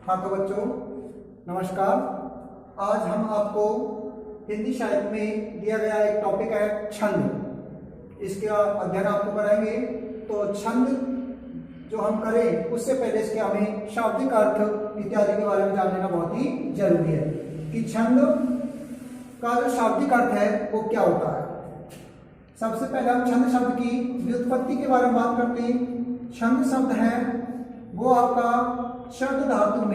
हाँ तो बच्चों नमस्कार। आज हम आपको हिंदी साहित्य में दिया गया एक टॉपिक है छंद। इसका अध्ययन आपको कराएंगे। तो छंद जो हम करें उससे पहले इसके हमें शाब्दिक अर्थ इत्यादि के बारे में जान लेना बहुत ही जरूरी है कि छंद का जो शाब्दिक अर्थ है वो क्या होता है। सबसे पहले हम छंद शब्द की व्युत्पत्ति के बारे में बात करते हैं। छंद शब्द है वो आपका चद धातु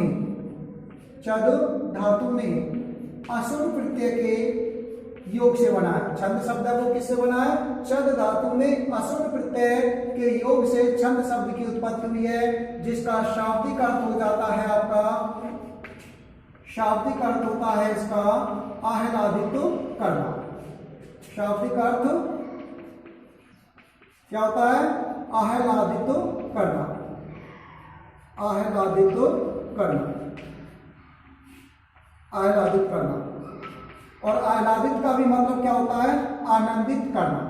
में असुर प्रत्यय के योग से बना है। छंद शब्द वो किससे बना है? चद धातु में असुर प्रत्यय के योग से छंद शब्द की उत्पत्ति हुई है, जिसका शाब्दिक अर्थ हो जाता है आपका, शाब्दिक अर्थ होता है इसका आह्लादित करना। शाब्दिक अर्थ क्या होता है? आह्लादित करना, आह्लादित करना, आह्लादित करना। और आह्लादित का भी मतलब क्या होता है? आनंदित करना,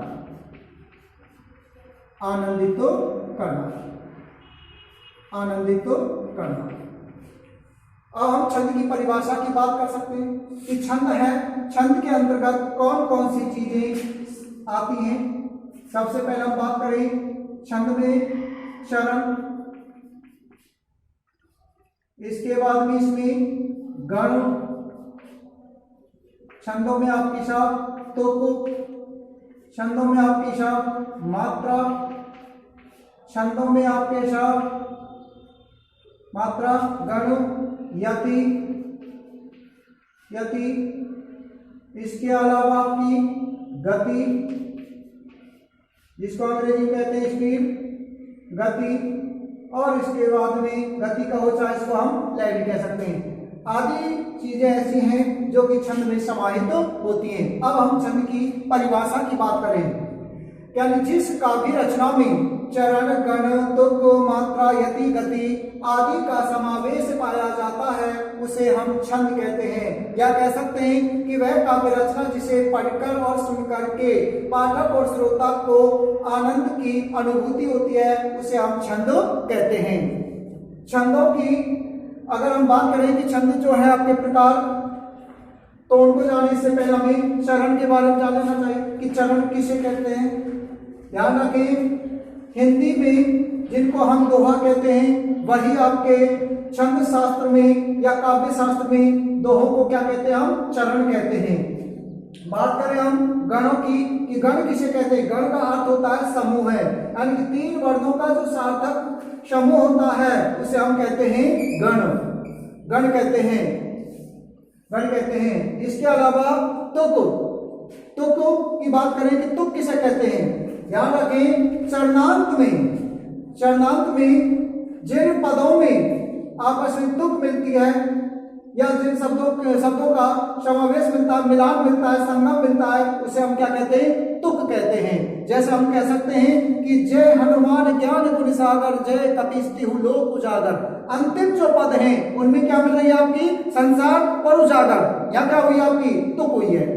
आनंदित करना, आनंदित करना। अब हम छंद की परिभाषा की बात कर सकते हैं कि छंद है, छंद के अंतर्गत कौन कौन सी चीजें आती हैं। सबसे पहले हम बात करें छंद में चरण, इसके बाद में इसमें गण, छंदों में आपकी शब्द तुक, छंदों में आपकी शब्द मात्रा, छंदों में आपके शब्द मात्रा, गण, यति, यति, इसके अलावा आपकी गति, जिसको अंग्रेजी में कहते हैं स्पीड, गति, और इसके बाद में गति का हो चाहे इसको हम लय भी कह सकते हैं। आदि चीजें ऐसी हैं जो कि छंद में समाहित होती हैं। अब हम छंद की परिभाषा की बात करें, यानी जिस काव्य रचना में चरण, गण, तुक, मात्रा, यति, गति आदि का समावेश पाया जाता है उसे हम छंद कहते हैं। या कह सकते हैं कि वह काव्य रचना जिसे पढ़कर और सुनकर के पाठक और श्रोता को आनंद की अनुभूति होती है उसे हम छंद कहते हैं। छंदों की अगर हम बात करें कि छंद जो है आपके प्रकार, तो उनको जानने से पहले हमें चरण के बारे में जान लेना चाहिए कि चरण किसे कहते हैं। ध्यान रखें, हिंदी में जिनको हम दोहा कहते हैं वही आपके छंद शास्त्र में या काव्य शास्त्र में दोहों को क्या कहते हैं? हम चरण कहते हैं। बात करें हम गणों की कि गण किसे कहते हैं? गण का अर्थ होता है समूह है, यानी कि 3 वर्णों का जो सार्थक समूह होता है उसे हम कहते हैं गण, गण कहते हैं, गण कहते हैं। इसके अलावा तुक, तुक की बात करें कि तुक किसे कहते हैं? ध्यान रखें, चरणांत में जिन पदों में आपस में तुक मिलती है या जिन शब्दों का समावेश मिलता है, मिलान मिलता है, संगम मिलता है, उसे हम क्या कहते हैं? तुक कहते हैं। जैसे हम कह सकते हैं कि जय हनुमान ज्ञान गुण सागर, जय कपिस्तिहु लोक उजागर। अंतिम जो पद हैं उनमें क्या मिल रही है? आपकी संसार और उजागर। या क्या हुई? आपकी तुक हुई है।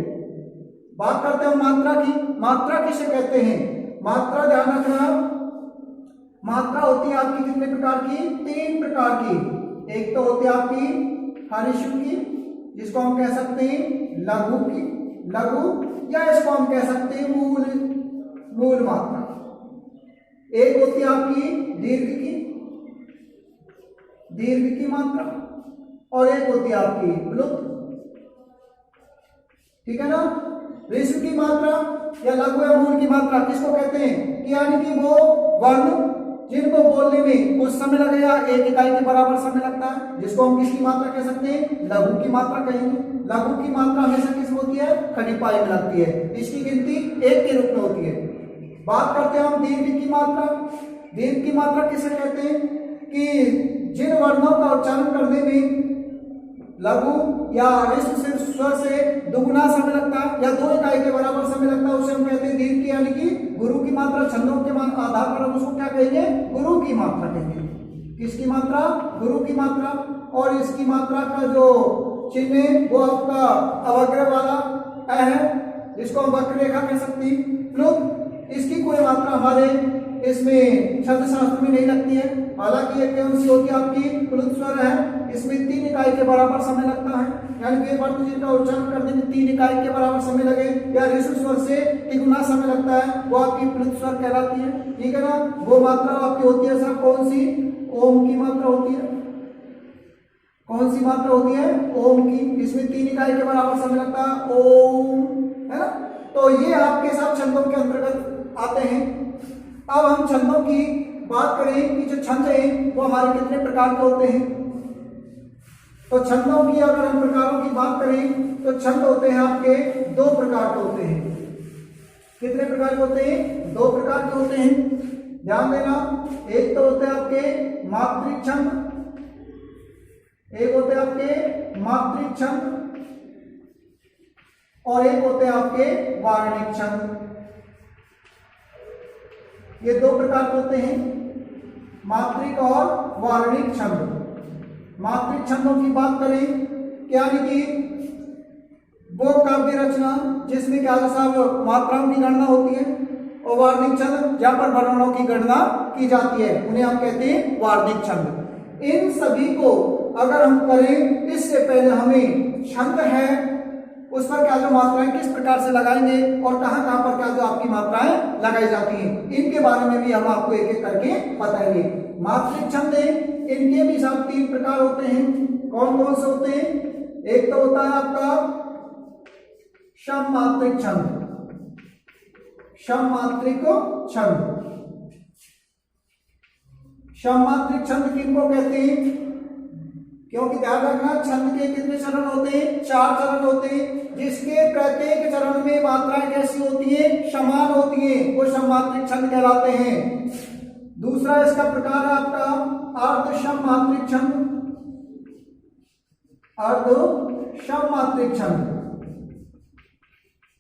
बात करते हैं मात्रा की। मात्रा किसे कहते हैं? मात्रा ध्यान रखना, मात्रा होती है आपकी कितने प्रकार की? 3 प्रकार की। एक तो होती है आपकी हर्षु की, जिसको हम कह सकते हैं लघु की, लघु, या इसको हम कह सकते हैं मूल मात्रा। एक होती है आपकी दीर्घ की मात्रा, और एक होती है आपकी प्लुत। ठीक है ना? ऋषु की मात्रा या लघु या मूल की मात्रा किसको कहते हैं? कि यानी कि वो वर्ण जिनको बोलने में कुछ समय लगेगा, 1 इकाई के बराबर समय लगता है, जिसको हम किसकी मात्रा कह सकते हैं? लघु की मात्रा कहेंगे। लघु की मात्रा हमेशा किस होती है? खनिपाई में लगती है। इसकी गिनती 1 के रूप में होती है। बात करते हैं हम दीर्घ की मात्रा। दीर्घ की मात्रा किसे कहते हैं? कि जिन वर्णों का उच्चारण करने में लघु या ऋषु से स्वर से दुगुना समय लगता है या 2 इकाई के बराबर समय लगता है, उसे हम कहते हैं दीर्घ की, यानी कि गुरु की मात्रा। छंदों के आधार पर हम उसको क्या कहेंगे? गुरु की मात्रा कहेंगे। किसकी मात्रा? गुरु की मात्रा। और इसकी मात्रा का जो चिन्ह वो आपका अवग्रह वाला है, जिसको हम वक्र रेखा कह सकते हैं। प्लुत इसकी कोई मात्रा हमारे इसमें छंद शास्त्र में नहीं लगती है। हालांकि एक कौन सी होती है आपकी प्लुत स्वर है, इसमें 3 इकाई के बराबर समय लगता है, यानी कि एक बार तुझे का उच्चारण करने में 3 इकाई के बराबर समय लगे या ऋषु स्वर से तिगुना समय लगता है, वो आपकी प्लुत स्वर कहलाती है। ठीक है ना, वो मात्रा आपकी होती है सर कौन सी? ओम की मात्रा होती है। कौन सी मात्रा होती है? ओम की। इसमें 3 इकाई के बराबर समय लगता है, ओम, है ना। तो ये आपके साथ छंदों के अंतर्गत आते हैं। अब हम छंदों की बात करें कि जो छंद है वो हमारे कितने प्रकार के होते हैं। तो छंदों की अगर हम प्रकारों की बात करें तो छंद होते हैं आपके 2 प्रकार के होते हैं। कितने प्रकार के होते हैं? 2 प्रकार के होते हैं, ध्यान देना। एक तो होते हैं आपके मात्रिक छंद, एक होते हैं आपके मात्रिक छंद और एक होते हैं आपके वार्णिक छंद। ये 2 प्रकार के होते हैं, मात्रिक और वार्णिक छंद। मात्रिक छंदों की बात करें क्या कि वो काव्य रचना जिसमें क्या साहब मात्राओं की गणना होती है, और वार्णिक छंद जहां पर वर्णों की गणना की जाती है, उन्हें हम कहते हैं वार्णिक छंद। इन सभी को अगर हम करें, इससे पहले हमें छंद है उस पर क्या जो मात्राएं किस प्रकार से लगाएंगे और कहां कहां पर क्या जो आपकी मात्राएं लगाई जाती हैं, इनके बारे में भी हम आपको एक एक करके बताएंगे। मात्रिक छंद है, इनके भी सब 3 प्रकार होते हैं। कौन कौन से होते हैं? एक तो होता है आपका सममात्रिक छंद। सममात्रिक छंद, सममात्रिक छंद किनको कहते हैं? क्योंकि ध्यान रखना छंद के कितने चरण होते हैं? 4 चरण होते हैं, जिसके प्रत्येक चरण में मात्राएं कैसी होती है? समान होती है, वो सममात्रिक छंद कहलाते हैं। दूसरा इसका प्रकार है आपका अर्ध सममात्रिक छंद। अर्ध सममात्रिक छंद,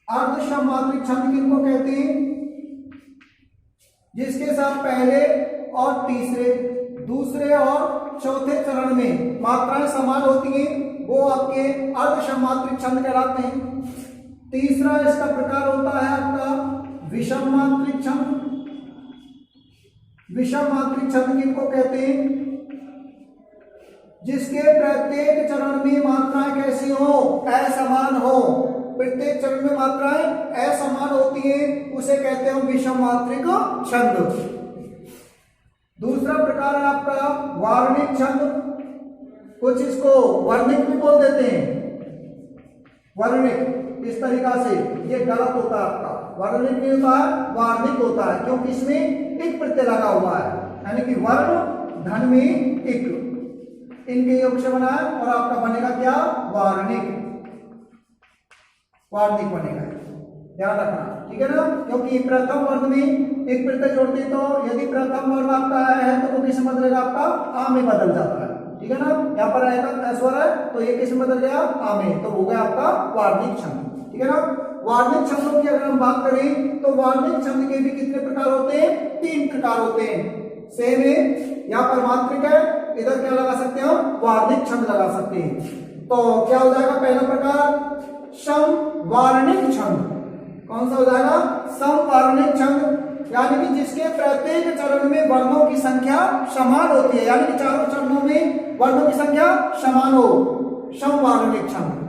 अर्ध सममात्रिक छंद किनको कहते हैं? जिसके साथ पहले और तीसरे, दूसरे और चौथे चरण में मात्राएं समान होती हैं, वो आपके अर्ध सममात्रिक छंद कहलाते हैं। तीसरा इसका प्रकार होता है आपका विषम मात्रिक छंद। विषम मात्रिक छंद किनको कहते हैं? जिसके प्रत्येक चरण में मात्राएं कैसी हो? असमान हो। प्रत्येक चरण में मात्राएं असमान होती हैं, उसे कहते हैं विषम मात्रिक छंद। दूसरा प्रकार है आपका वार्णिक छंद, कुछ इसको वर्णिक भी बोल देते हैं। वर्णिक इस तरीका से ये गलत होता है आपका, वर्णिक नहीं होता है, वार्णिक होता है, क्योंकि इसमें एक प्रत्यय लगा हुआ है, यानी कि वर्ण धन में एक, इनके योग से बना है और आपका बनेगा क्या? वार्णिक। वार्णिक बनेगा, ध्यान रखना, ठीक है ना। क्योंकि प्रथम वर्ण में एक प्रत्यय जोड़ते तो यदि प्रथम वर्ण आपका आया है तो वो किस में बदलेगा? आपका आ में बदल जाता है, ठीक है ना। यहाँ पर आएगा स्वर है तो ये किस में बदल गया? आ में, तो हो गया आपका वार्णिक छंद, ठीक है ना। वार्णिक छंदों की अगर हम बात करें तो वार्णिक छंद के भी कितने प्रकार होते हैं? 3 प्रकार होते हैं। सेम है, यहाँ पर मात्रिक है, इधर क्या लगा सकते हो? वार्णिक छंद लगा सकते हैं। तो क्या हो जाएगा पहला प्रकार? समवार्णिक छंद। कौन सा हो जाएगा? समवार्णिक छंद, यानी कि जिसके प्रत्येक चरण में वर्णों की संख्या समान होती है, यानी कि चारों चरणों में वर्णों की संख्या समान हो, समवार्णिक छंद।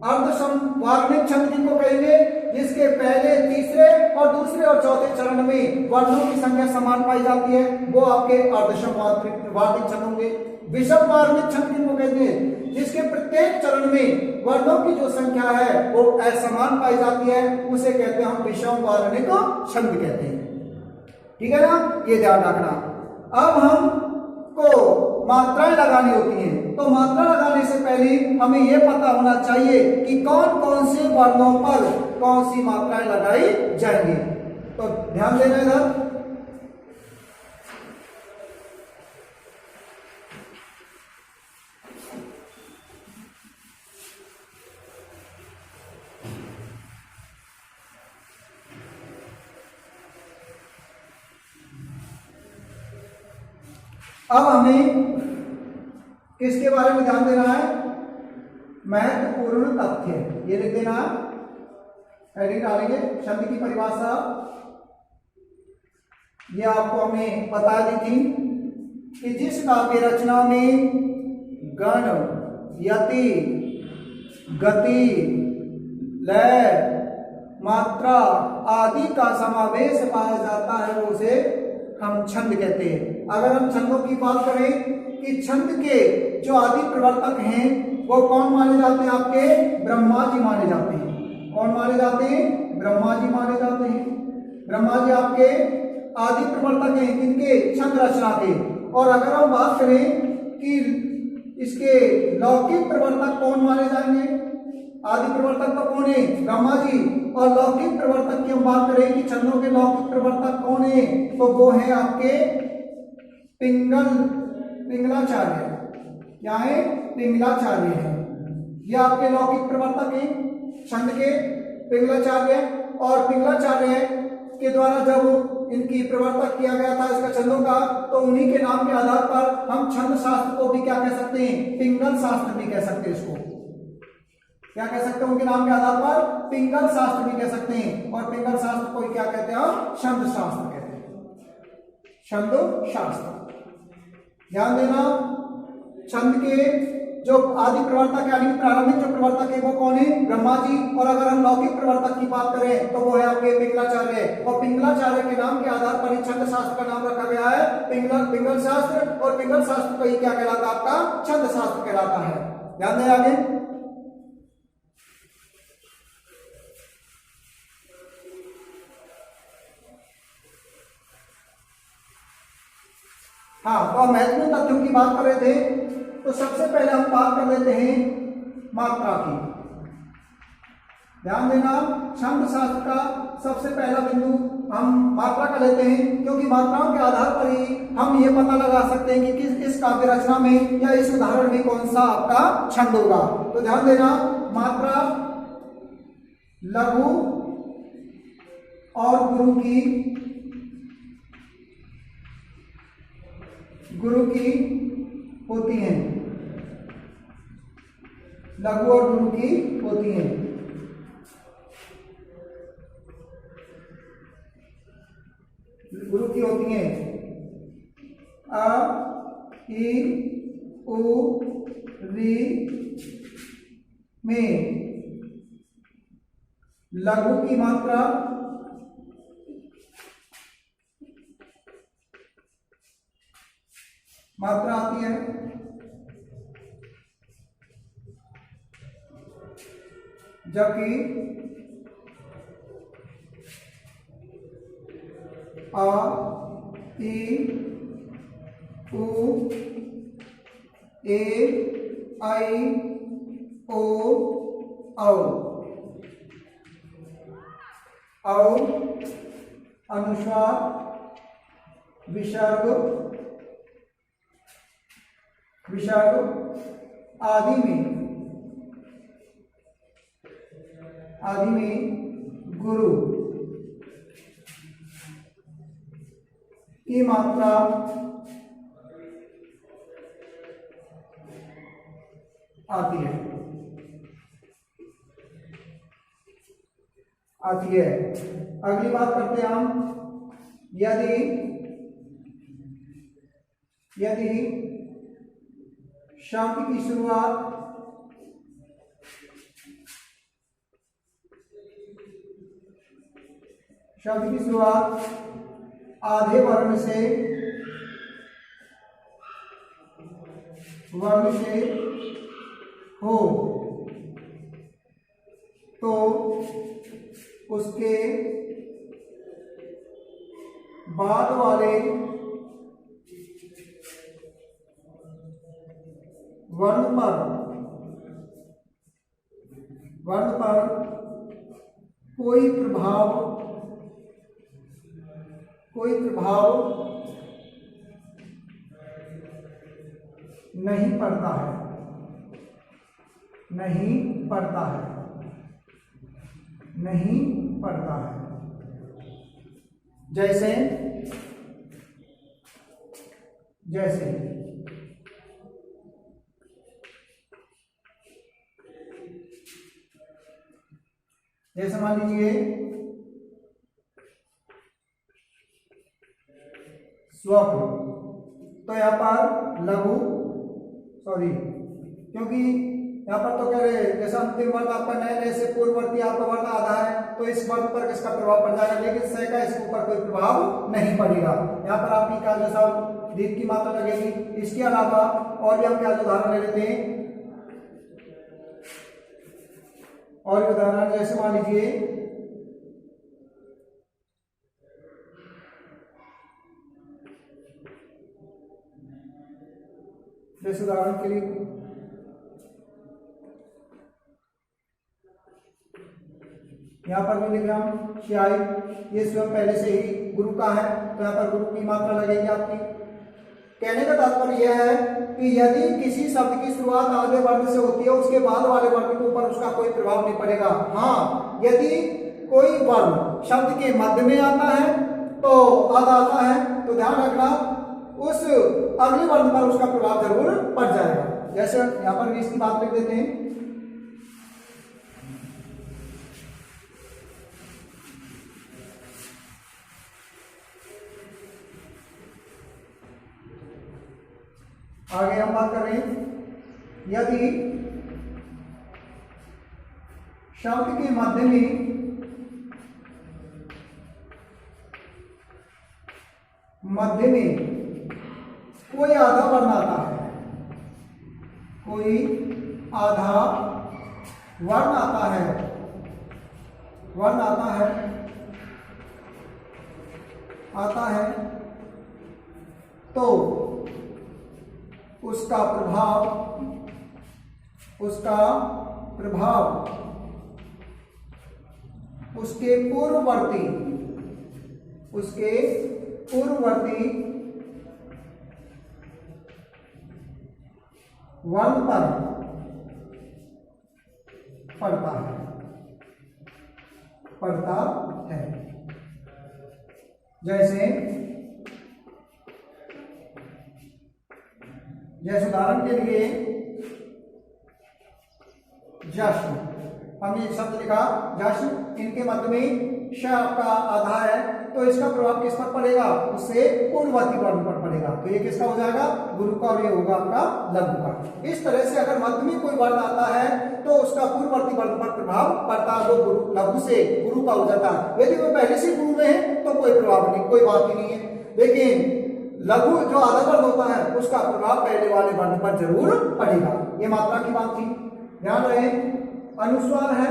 अर्ध समवार्णिक छंद किनको कहेंगे? जिसके पहले, तीसरे और दूसरे और चौथे चरण में वर्णों की संख्या समान पाई जाती है, वो आपके अर्ध समवार्णिक छंद होंगे। विषम वार्णिक छंद किनको कहते हैं? जिसके प्रत्येक चरण में वर्णों की जो संख्या है वो असमान पाई जाती है, उसे कहते हैं हम विषम वार्णिक छंद कहते हैं, ठीक है ना, ये ध्यान रखना। अब हमको मात्राएं लगानी होती हैं, तो मात्रा लगाने से पहले हमें यह पता होना चाहिए कि कौन कौन से वर्णों पर कौन सी मात्राएं लगाई जाएंगी। तो ध्यान देना इधर, अब हमें किसके बारे में ध्यान देना है? महत्वपूर्ण तथ्य, ये लिख देना, हेडिंग डालेंगे। शब्द की परिभाषा, ये आपको हमने बता दी थी कि जिस काव्य रचना में गण, यति, गति, लय, मात्रा आदि का समावेश पाया जाता है वो उसे हम छंद कहते हैं। अगर हम छंदों की बात करें कि छंद के जो आदि प्रवर्तक हैं वो कौन माने जाते हैं? आपके ब्रह्मा जी माने जाते हैं। कौन माने जाते हैं? ब्रह्मा जी माने जाते हैं। ब्रह्मा जी आपके आदि प्रवर्तक हैं किनके? छंद रचना के। और अगर हम बात करें कि इसके लौकिक प्रवर्तक कौन माने जाएंगे? आदि प्रवर्तक तो कौन है? ब्रह्मा जी। और लौकिक प्रवर्तक की हम बात करें कि छंदों के लौकिक प्रवर्तक कौन है, तो वो है आपके पिंगलाचार्य। क्या है? पिंगलाचार्य है। ये आपके लौकिक प्रवर्तक हैं छंद के, पिंगलाचार्य। और पिंगलाचार्य के द्वारा जब इनकी प्रवर्तक किया गया था इसका छंदों का, तो उन्हीं के नाम के आधार पर हम छंद शास्त्र को भी क्या कह सकते हैं? पिंगल शास्त्र भी कह सकते हैं। इसको क्या कह सकते हैं? उनके नाम के आधार पर पिंगल शास्त्र भी कह सकते हैं। और पिंगल शास्त्र को क्या कहते हैं? हम छंद शास्त्र कहते हैं। छंद शास्त्र। ध्यान देना, छंद के जो आदि प्रवर्तक यानी प्रारंभिक जो प्रवर्तक है वो कौन है? ब्रह्मा जी। और अगर हम लौकिक प्रवर्तक की बात करें तो वो है आपके पिंगलाचार्य। और पिंगलाचार्य के नाम के आधार पर ही छंद शास्त्र का नाम रखा गया है पिंगल शास्त्र। और पिंगल शास्त्र को ही क्या कहलाता है? आपका छंद शास्त्र कहलाता है। ध्यान दें आगे। हाँ, तो हम महत्वपूर्ण तथ्यों की बात कर रहे थे, तो सबसे पहले हम बात कर लेते हैं मात्रा की। ध्यान देना, छंद शास्त्र का सबसे पहला बिंदु हम मात्रा का लेते हैं, क्योंकि मात्राओं के आधार पर ही हम ये पता लगा सकते हैं कि इस काव्य रचना में या इस उदाहरण में कौन सा आपका छंद होगा। तो ध्यान देना, मात्रा लघु और गुरु की होती हैं। लघु और गुरु की होती हैं। गुरु की होती हैं अ, ई, उ, री में। लघु की मात्रा आती है जबकि आ, ई, उ, ए, आई, ओ, औ अनुस्वार, विसर्ग आदि में गुरु की मात्रा आती है। अगली बात करते हैं हम, यदि शब्द की शुरुआत आधे वर्ण से हो तो उसके बाद वाले वर्ण पर कोई प्रभाव नहीं पड़ता है। जैसे मान लीजिए स्वप्न। तो यहाँ पर लघु, सॉरी, क्योंकि यहाँ पर तो कह रहे जैसा अंतिम वर्ग आपका नए नए से पूर्ववर्ती आपका वर्ग आधा है, तो इस वर्ग पर किसका प्रभाव पड़ जाएगा, लेकिन से का इसके ऊपर कोई प्रभाव नहीं पड़ेगा। यहाँ पर आपकी क्या जैसा दीर्घ की मात्रा लगेगी। इसके अलावा और भी हम क्या उदाहरण ले लेते हैं, और उदाहरण जैसे मान लीजिए जैसे उदाहरण के लिए यहाँ पर भी लिख रहा हूं श्याई, ये स्वयं पहले से ही गुरु का है, तो यहाँ पर गुरु की मात्रा लगेगी आपकी। कहने का तात्पर्य यह है कि यदि किसी शब्द की शुरुआत आधे वर्ग से होती है, उसके बाद वाले वर्ग के ऊपर उसका कोई प्रभाव नहीं पड़ेगा। हाँ, यदि कोई वर्ण शब्द के मध्य में आता है तो आधा आता है, तो ध्यान रखना उस अगले वर्ण पर उसका प्रभाव जरूर पड़ जाएगा। जैसे यहाँ पर भी इसकी बात लिख देते हैं, आगे हम बात कर रहे हैं, यदि शब्द के मध्य में कोई आधा वर्ण आता है, कोई आधा वर्ण आता है तो उसका प्रभाव उसके पूर्ववर्ती वर्ण पर पड़ता है। जैसे उदाहरण के लिए जश्न, हमने एक शब्द लिखा जश्न, इनके मध्य में श आपका आधा है, तो इसका प्रभाव किस पर पड़ेगा, उससे पूर्ववर्ती वर्ण पर पड़ेगा। तो ये किसका हो जाएगा, गुरु का, और ये होगा आपका लघु का। इस तरह से अगर मध्य में कोई वर्ण आता है तो उसका पूर्ववर्ती वर्ण पर प्रभाव पड़ता है, वो गुरु लघु से गुरु का हो जाता है। यदि वो पहले से गुरु में है तो कोई प्रभाव नहीं, कोई बात ही नहीं है। लेकिन लघु जो आधा वर्ण होता है उसका प्रभाव पहले वाले वर्ण पर जरूर पड़ेगा। ये मात्रा की बात थी। ध्यान रहे, अनुस्वार है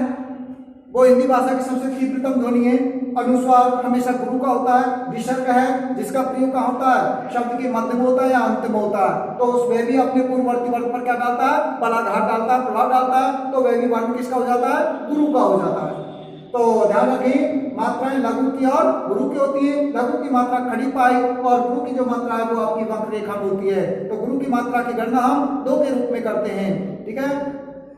वो हिंदी भाषा की सबसे तीव्रतम ध्वनि है। अनुस्वार हमेशा गुरु का होता है। विसर्ग है जिसका प्रयोग कहाँ होता है, शब्द के मध्य में होता है या अंत में होता है, तो उसमें भी अपने पूर्ववर्ती वर्ण पर क्या डालता है, पराघात डालता है, प्रभाव डालता है, तो वह भी वर्ण किसका हो जाता है, गुरु का हो जाता है। तो ध्यान रखिए, मात्राएं लघु की और गुरु की होती है। लघु की मात्रा खड़ी पाई और गुरु की जो मात्रा है वो आपकी वक्र रेखा में होती है। तो गुरु की मात्रा की गणना हम 2 के रूप में करते हैं। ठीक है,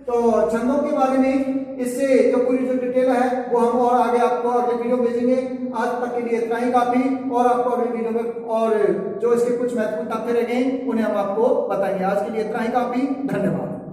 तो छंदों के बारे में इससे जो पूरी जो डिटेल है वो हम और आगे आपको अगले वीडियो भेजेंगे। आज तक के लिए इतना ही काफी, और आपको अगले वीडियो में और जो इसके कुछ महत्वपूर्ण तथ्य रह गए उन्हें हम आपको बताएंगे। आज के लिए इतना ही काफी, धन्यवाद।